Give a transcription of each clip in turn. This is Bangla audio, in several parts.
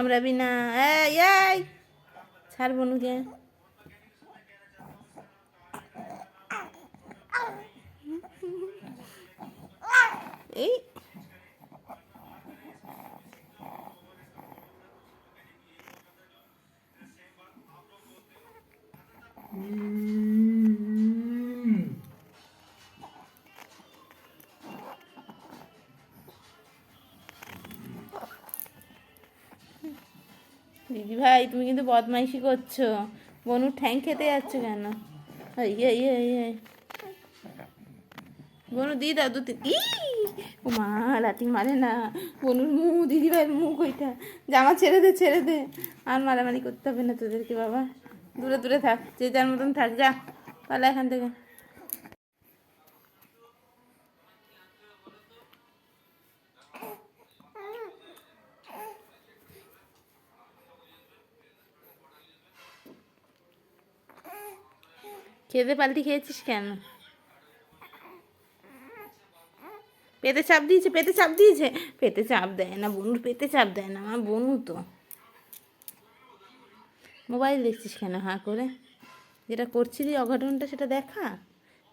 কামড়াবি না। এই এই ছাড় বনুকে। এই দিদি ভাই তুমি কিন্তু বদমাইশি করছো। বনুর ঠ্যাং খেতে যাচ্ছ কেন? ইয়ে ইয়ে ইয়ে বনু দি দাও দু তিন। ই ও মা, লাথি মারে না। বনুর মুখ, দিদি ভাইয়ের মুখ ওইটা। জামা ছেড়ে দে ছেড়ে দে। আর মারামারি করতে হবে না তোদেরকে বাবা। দূরে দূরে থাক, যে যার মতন থাক, যা পালা এখান থেকে। খেতে পাল্টি খেয়েছিস কেন? পেটে চাপ দিয়েছে, পেটে চাপ দিয়েছে। পেটে চাপ দেয় না বনুর, পেটে চাপ দেয় না আমার বনু তো। মোবাইল দেখছিস কেন হাঁ করে? যেটা করছিলি অঘটনটা সেটা দেখা।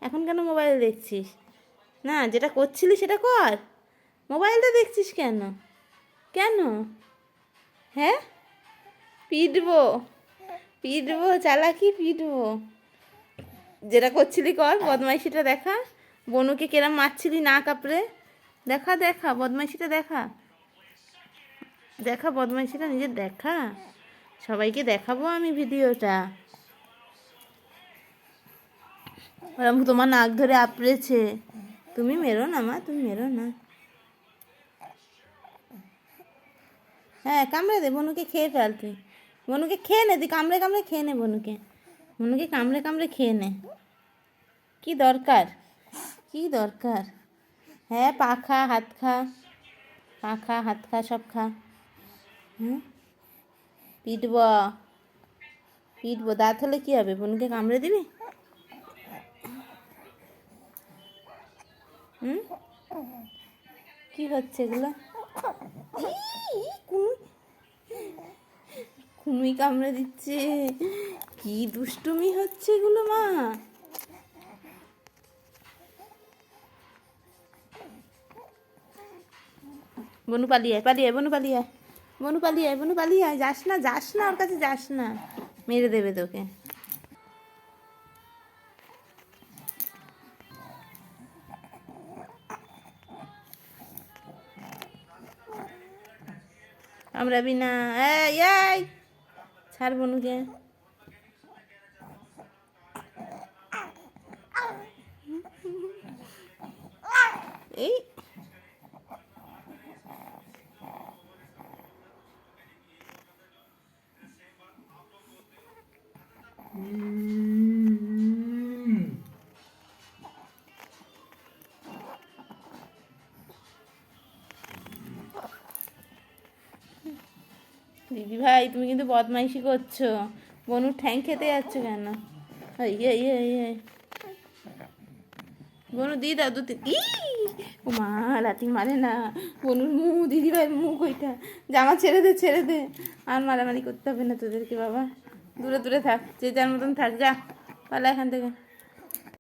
এখন কেন মোবাইল দেখছিস? না, যেটা করছিলি সেটা কর। মোবাইলটা দেখছিস কেন? কেন? হ্যাঁ, পিটবো, পিটবো, চালাকি পিটবো। যেটা করছিলি কর, বদমাইশিটা দেখা। বনুকে কেরম মারছিলি না কাপড়ে। দেখা দেখা বদমাইশিটা দেখা। দেখা বদমাইশিটা নিজের দেখা। সবাইকে দেখাবো আমি ভিডিওটা। ওরম তোমার নাক ধরে আপড়েছে। তুমি মেরো না মা, তুমি মেরো না। হ্যাঁ, কামড়ে দে, বনুকে খেয়ে ফেল তুই। বনুকে খেয়ে নে তুই, কামড়ে কামড়ে খেয়ে নে বনুকে। বনুকে কামড়ে কামড়ে খেয়ে নে। কি দরকার? কি দরকার? হ্যাঁ, পা খা, হাত খা। পা খা, হাত খা, সব খা। হুম, পিটব, পিটবো। দাঁত হলে কী হবে? বনুকে কামড়ে দিবি? হুম, কী হচ্ছে এগুলো? কুনুই কামড়ে দিচ্ছে। কি দুষ্টুমি হচ্ছে এগুলো মা। বনু পালিয়ে আয়, পালিয়ে আয়, বনু পালিয়ে আয়। বনু পালিয়ে আয়, বনু পালিয়ে আয়। যাস না, যাস না, ওর কাছে যাস না। মেরে দেবে তোকে। কামড়াবি না। এই এই ছাড় বনুকে। এই দিদি ভাই তুমি কিন্তু বদমাইশি করছো। বনুর ঠ্যাং খেতে যাচ্ছ কেন? ইয়ে ইয়ে ইয়ে বনু দি দাও দু তিন। ই ও মা, লাথি মারে না। বনুর মুখ, দিদি ভাইয়ের মুখ ওইটা। জামা ছেড়ে দে ছেড়ে দে। আর মারামারি করতে হবে না তোদেরকে বাবা। দূরে দূরে থাক, যে যার মতন থাক, যা পালা এখান থেকে।